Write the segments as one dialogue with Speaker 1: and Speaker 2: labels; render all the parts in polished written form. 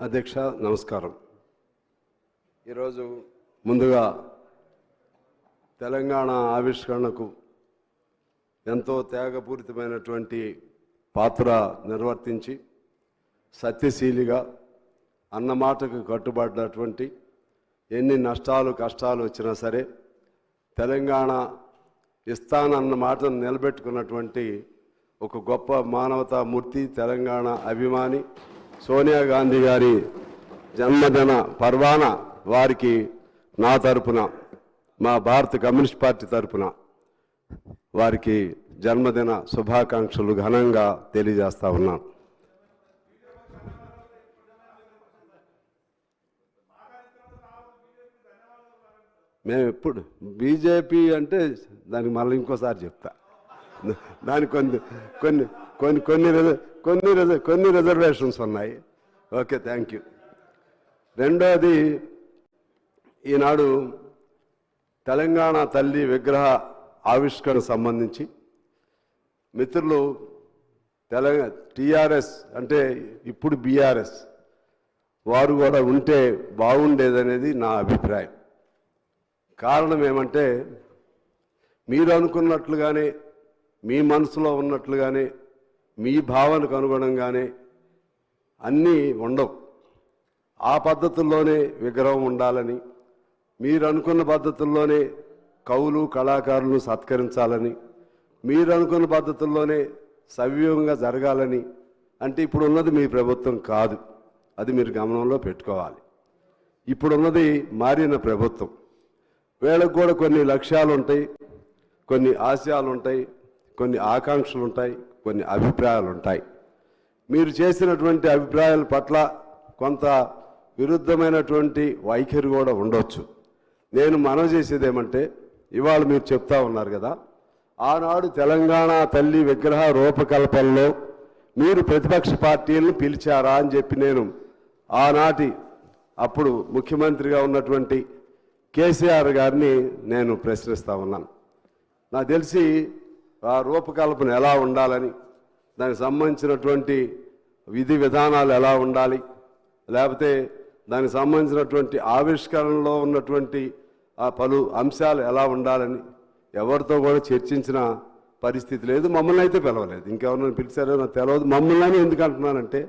Speaker 1: అధ్యక్ష నమస్కారం. ఈరోజు ముందుగా తెలంగాణ ఆవిష్కరణకు ఎంతో త్యాగపూరితమైనటువంటి పాత్ర నిర్వర్తించి సత్యశీలిగా అన్నమాటకు కట్టుబడినటువంటి ఎన్ని నష్టాలు కష్టాలు వచ్చినా సరే తెలంగాణ ఇస్తానన్న మాటను నిలబెట్టుకున్నటువంటి ఒక గొప్ప మానవతామూర్తి, తెలంగాణ అభిమాని సోనియా గాంధీ గారి జన్మదిన పర్వాన వారికి నా తరపున, మా భారత కమ్యూనిస్ట్ పార్టీ తరపున వారికి జన్మదిన శుభాకాంక్షలు ఘనంగా తెలియజేస్తా ఉన్నాను. మేము ఎప్పుడు బీజేపీ అంటే దానికి మళ్ళీ ఇంకోసారి చెప్తా, దానికి కొన్ని రిజర్వేషన్స్ ఉన్నాయి. Okay, thank you. రెండోది, ఈనాడు తెలంగాణ తల్లి విగ్రహ ఆవిష్కరణ సంబంధించి మిత్రులు టీఆర్ఎస్ అంటే ఇప్పుడు బీఆర్ఎస్ వారు కూడా ఉంటే బాగుండేదనేది నా అభిప్రాయం. కారణం ఏమంటే, మీరు అనుకున్నట్లుగానే, మీ మనసులో ఉన్నట్లుగానే, మీ భావనకు అనుగుణంగానే అన్నీ ఉండవు. ఆ పద్ధతుల్లోనే విగ్రహం ఉండాలని, మీరు అనుకున్న పద్ధతుల్లోనే కవులు కళాకారులను సత్కరించాలని, మీరు అనుకున్న పద్ధతుల్లోనే సవ్యంగా జరగాలని అంటే ఇప్పుడు ఉన్నది మీ ప్రభుత్వం కాదు. అది మీరు గమనంలో పెట్టుకోవాలి. ఇప్పుడున్నది మారిన ప్రభుత్వం. వీళ్ళకు కూడా కొన్ని లక్ష్యాలు ఉంటాయి, కొన్ని ఆశయాలు ఉంటాయి, కొన్ని ఆకాంక్షలు ఉంటాయి, కొన్ని అభిప్రాయాలు ఉంటాయి. మీరు చేసినటువంటి అభిప్రాయాల పట్ల కొంత విరుద్ధమైనటువంటి వైఖరి కూడా ఉండొచ్చు. నేను మనవి చేసేది ఏమంటే, ఇవాళ మీరు చెప్తా ఉన్నారు కదా, ఆనాడు తెలంగాణ తల్లి విగ్రహ రూపకల్పనలో మీరు ప్రతిపక్ష పార్టీలను పిలిచారా అని చెప్పి నేను ఆనాటి అప్పుడు ముఖ్యమంత్రిగా ఉన్నటువంటి కేసీఆర్ గారిని నేను ప్రశ్నిస్తూ ఉన్నాను. నాకు తెలిసి ఆ రూపకల్పన ఎలా ఉండాలని, దానికి సంబంధించినటువంటి విధి విధానాలు ఎలా ఉండాలి, లేకపోతే దానికి సంబంధించినటువంటి ఆవిష్కరణలో ఉన్నటువంటి ఆ పలు అంశాలు ఎలా ఉండాలని ఎవరితో కూడా చర్చించిన పరిస్థితి లేదు. మమ్మల్ని అయితే పిలవలేదు. ఇంకెవరైనా పిలిచారో నాకు తెలియదు. మమ్మల్ని ఎందుకు అంటున్నానంటే,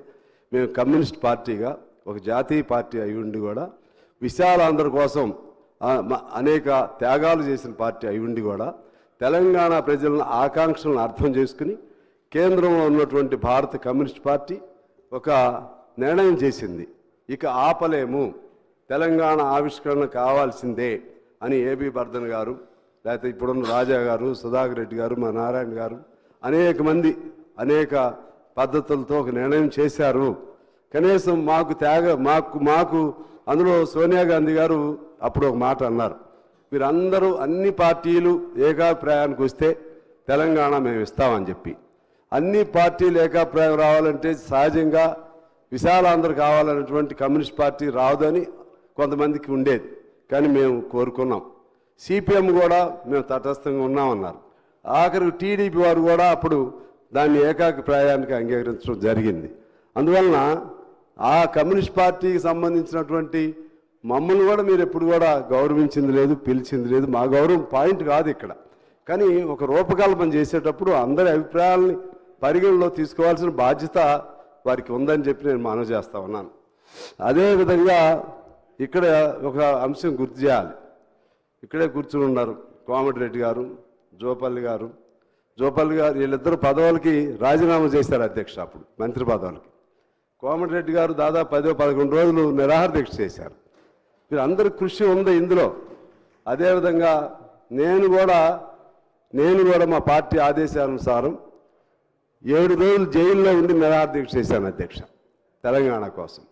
Speaker 1: మేము కమ్యూనిస్ట్ పార్టీగా ఒక జాతీయ పార్టీ అయి ఉండి కూడా విశాలాంధ్ర కోసం అనేక త్యాగాలు చేసిన పార్టీ అయి ఉండి కూడా తెలంగాణ ప్రజలను ఆకాంక్షలను అర్థం చేసుకుని కేంద్రంలో ఉన్నటువంటి భారత కమ్యూనిస్ట్ పార్టీ ఒక నిర్ణయం చేసింది. ఇక ఆపలేము, తెలంగాణ ఆవిష్కరణ కావాల్సిందే అని ఏబీ బర్ధన్ గారు, లేకపోతే ఇప్పుడున్న రాజా గారు, సుధాకర్ రెడ్డి గారు, మా నారాయణ గారు అనేక మంది అనేక పద్ధతులతో ఒక నిర్ణయం చేశారు. కనీసం మాకు అందులో సోనియా గాంధీ గారు అప్పుడు ఒక మాట అన్నారు, మీరందరూ అన్ని పార్టీలు ఏకాభిప్రాయానికి వస్తే తెలంగాణ మేము ఇస్తామని చెప్పి. అన్ని పార్టీలు ఏకాభిప్రాయం రావాలంటే సహజంగా విశాలాంధ్ర కావాలన్నటువంటి కమ్యూనిస్ట్ పార్టీ రావదని కొంతమందికి ఉండేది. కానీ మేము కోరుకున్నాం. సిపిఎం కూడా మేము తటస్థంగా ఉన్నామన్నారు. ఆఖరికి టీడీపీ వారు కూడా అప్పుడు దాన్ని ఏకాభిప్రాయానికి అంగీకరించడం జరిగింది. అందువలన ఆ కమ్యూనిస్ట్ పార్టీకి సంబంధించినటువంటి మమ్మల్ని కూడా మీరు ఎప్పుడు కూడా గౌరవించింది లేదు, పిలిచింది లేదు. మా గౌరవం పాయింట్ కాదు ఇక్కడ. కానీ ఒక రూపకల్పన చేసేటప్పుడు అందరి అభిప్రాయాలని పరిగణలో తీసుకోవాల్సిన బాధ్యత వారికి ఉందని చెప్పి నేను మనవి చేస్తా ఉన్నాను. అదేవిధంగా ఇక్కడ ఒక అంశం గుర్తు చేయాలి. ఇక్కడే కూర్చుని ఉన్నారు కోమటిరెడ్డి గారు, జోపల్లి గారు వీళ్ళిద్దరు పదవులకి రాజీనామా చేశారు అధ్యక్ష. అప్పుడు మంత్రి పదవులకి కోమటిరెడ్డి గారు దాదాపు 10-11 రోజులు నిరాహార దీక్ష చేశారు. మీరు అందరి కృషి ఉంది ఇందులో. అదేవిధంగా నేను కూడా మా పార్టీ ఆదేశానుసారం 7 రోజులు జైల్లో ఉండి నిరాహార దీక్ష చేశాను అధ్యక్ష. తెలంగాణ కోసం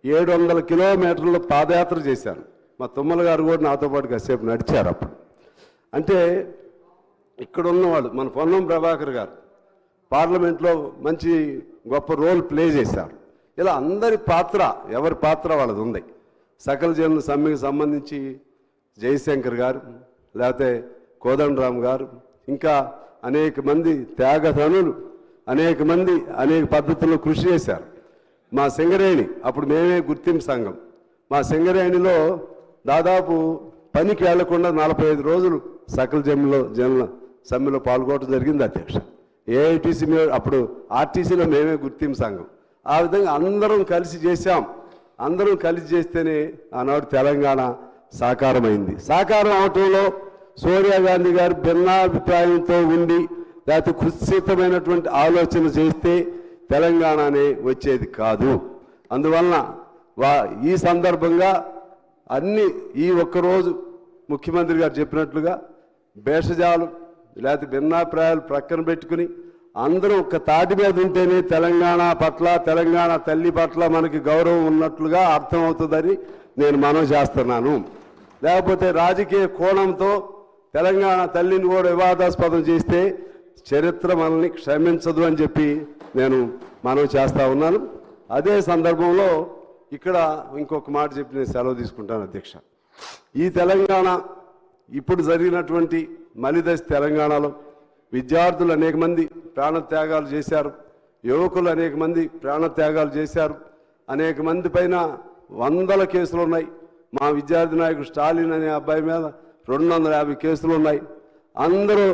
Speaker 1: 700 కిలోమీటర్లు పాదయాత్ర చేశాను. మా తుమ్మల గారు కూడా నాతో పాటు కాసేపు నడిచారు. అప్పుడు అంటే ఇక్కడ ఉన్నవాళ్ళు మన పొన్నం ప్రభాకర్ గారు పార్లమెంట్లో మంచి గొప్ప రోల్ ప్లే చేశారు. ఇలా అందరి పాత్ర, ఎవరి పాత్ర వాళ్ళది ఉంది. సకల జనుల సమ్మెకి సంబంధించి జయశంకర్ గారు, లేకపోతే కోదండరామ్ గారు, ఇంకా అనేక మంది త్యాగధనులు అనేక మంది అనేక పద్ధతుల్లో కృషి చేశారు. మా సింగరేణి అప్పుడు మేమే గుర్తింపు సంఘం, మా సింగరేణిలో దాదాపు పనికి వెళ్లకుండా 45 రోజులు సకల జనుల సమ్మెలో పాల్గొనడం జరిగింది అధ్యక్ష. ఏఐటీసీ అప్పుడు ఆర్టీసీలో మేమే గుర్తింపు సంఘం. ఆ విధంగా అందరం కలిసి చేశాం. అందరం కలిసి చేస్తేనే ఆనాడు తెలంగాణ సాకారమైంది. సాకారం అవటంలో సోనియా గాంధీ గారు భిన్నాభిప్రాయంతో ఉండి లేకపోతే కుత్సితమైనటువంటి ఆలోచన చేస్తే తెలంగాణ అనే వచ్చేది కాదు. అందువలన ఈ సందర్భంగా ఈ ఒక్కరోజు ముఖ్యమంత్రి గారు చెప్పినట్లుగా భేషజాలు లేకపోతే భిన్నాభిప్రాయాలు ప్రక్కన పెట్టుకుని అందరూ ఒక్క తాటి మీద ఉంటేనే తెలంగాణ పట్ల, తెలంగాణ తల్లి పట్ల మనకి గౌరవం ఉన్నట్లుగా అర్థమవుతుందని నేను మనవి చేస్తున్నాను. లేకపోతే రాజకీయ కోణంతో తెలంగాణ తల్లిని కూడా వివాదాస్పదం చేస్తే చరిత్ర మనల్ని క్షమించదు అని చెప్పి నేను మనవి చేస్తూ ఉన్నాను. అదే సందర్భంలో ఇక్కడ ఇంకొక మాట చెప్పి నేను సెలవు తీసుకుంటాను అధ్యక్ష. ఈ తెలంగాణ ఇప్పుడు జరిగినటువంటి మలిదశ తెలంగాణలో విద్యార్థులు అనేక మంది ప్రాణత్యాగాలు చేశారు, యువకులు అనేక మంది ప్రాణత్యాగాలు చేశారు, అనేక మంది పైన 100 కేసులు ఉన్నాయి. మా విద్యార్థి నాయకుడు స్టాలిన్ అనే అబ్బాయి మీద 250 కేసులు ఉన్నాయి. అందరూ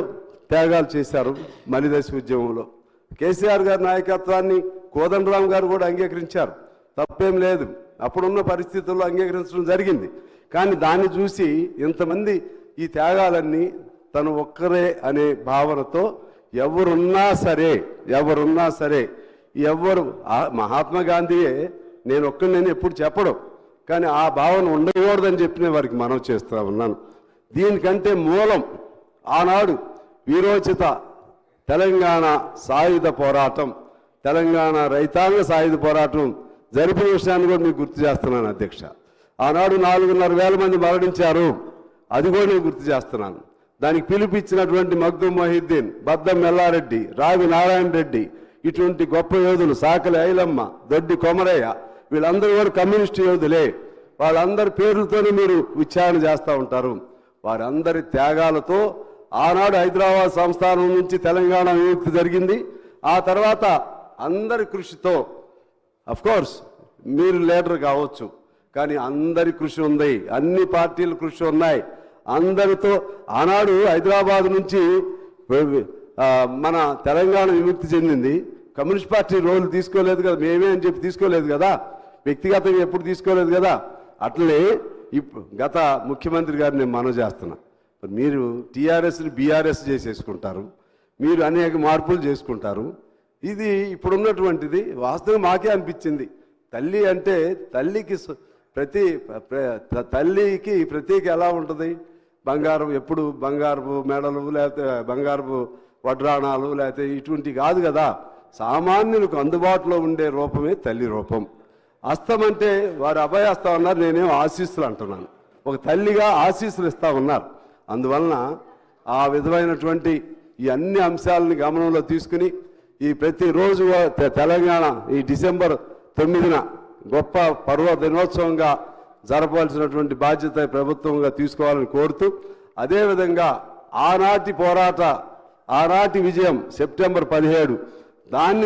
Speaker 1: త్యాగాలు చేశారు మలిదశ ఉద్యమంలో. కేసీఆర్ గారి నాయకత్వాన్ని కోదండరాం గారు కూడా అంగీకరించారు, తప్పేం లేదు, అప్పుడున్న పరిస్థితుల్లో అంగీకరించడం జరిగింది. కానీ దాన్ని చూసి ఇంతమంది ఈ త్యాగాలన్నీ తను ఒక్కరే అనే భావనతో ఎవరున్నా సరే మహాత్మా గాంధీయే నేను ఒక్కడిని ఎప్పుడు చెప్పడం, కానీ ఆ భావన ఉండకూడదని చెప్పిన వారికి మనవి చేస్తూ ఉన్నాను. దీనికంటే మూలం ఆనాడు వీరోచిత తెలంగాణ సాయుధ పోరాటం, తెలంగాణ రైతాంగ సాయుధ పోరాటం జరిపిన విషయాన్ని కూడా మీకు గుర్తు చేస్తున్నాను అధ్యక్ష. ఆనాడు 4,500 మంది మరణించారు, అది కూడా నేను గుర్తు చేస్తున్నాను. దానికి పిలిపించినటువంటి మగ్దుం మొహిద్దీన్, బద్దం మెల్లారెడ్డి, రావి నారాయణ రెడ్డి, ఇటువంటి గొప్ప యోధులు, సాకలి ఐలమ్మ, దొడ్డి కొమరయ్య, వీళ్ళందరూ కూడా కమ్యూనిస్టు యోధులే. వాళ్ళందరి పేర్లతోనే మీరు ఉచ్చారణ చేస్తూ ఉంటారు. వారందరి త్యాగాలతో ఆనాడు హైదరాబాద్ సంస్థానం నుంచి తెలంగాణ విముక్తి జరిగింది. ఆ తర్వాత అందరి కృషితో, అఫ్కోర్స్ మీరు లీడర్ కావచ్చు, కానీ అందరి కృషి ఉంది, అన్ని పార్టీల కృషి ఉన్నాయి. అందరితో ఆనాడు హైదరాబాద్ నుంచి మన తెలంగాణ విముక్తి చెందింది. కమ్యూనిస్ట్ పార్టీ రోల్ తీసుకోలేదు కదా, మేమే అని చెప్పి తీసుకోలేదు కదా, వ్యక్తిగతంగా ఎప్పుడు తీసుకోలేదు కదా. అట్లనే గత ముఖ్యమంత్రి గారిని నేను మనవి చేస్తున్నా, మీరు టీఆర్ఎస్ని బీఆర్ఎస్ చేసేసుకుంటారు, మీరు అనేక మార్పులు చేసుకుంటారు. ఇది ఇప్పుడున్నటువంటిది వాస్తవం మాకే అనిపించింది. తల్లి అంటే తల్లికి తల్లికి ప్రతీక ఎలా ఉంటుంది? బంగారం, ఎప్పుడు బంగారపు మెడలు లేకపోతే బంగారపు వడ్రాణాలు లేకపోతే ఇటువంటి కాదు కదా. సామాన్యులకు అందుబాటులో ఉండే రూపమే తల్లి రూపం. హస్తం అంటే వారు అభయహస్తం అన్నారు, నేనేం ఆశీస్సులు అంటున్నాను. ఒక తల్లిగా ఆశీస్సులు ఇస్తా ఉన్నారు. అందువలన ఆ విధమైనటువంటి ఈ అన్ని అంశాలని గమనంలో తీసుకుని ఈ ప్రతిరోజు తెలంగాణ ఈ డిసెంబర్ 9న గొప్ప పర్వ దినోత్సవంగా జరపాల్సినటువంటి బాధ్యత ప్రభుత్వంగా తీసుకోవాలని కోరుతూ, అదేవిధంగా ఆనాటి విజయం సెప్టెంబర్ 17 దాన్ని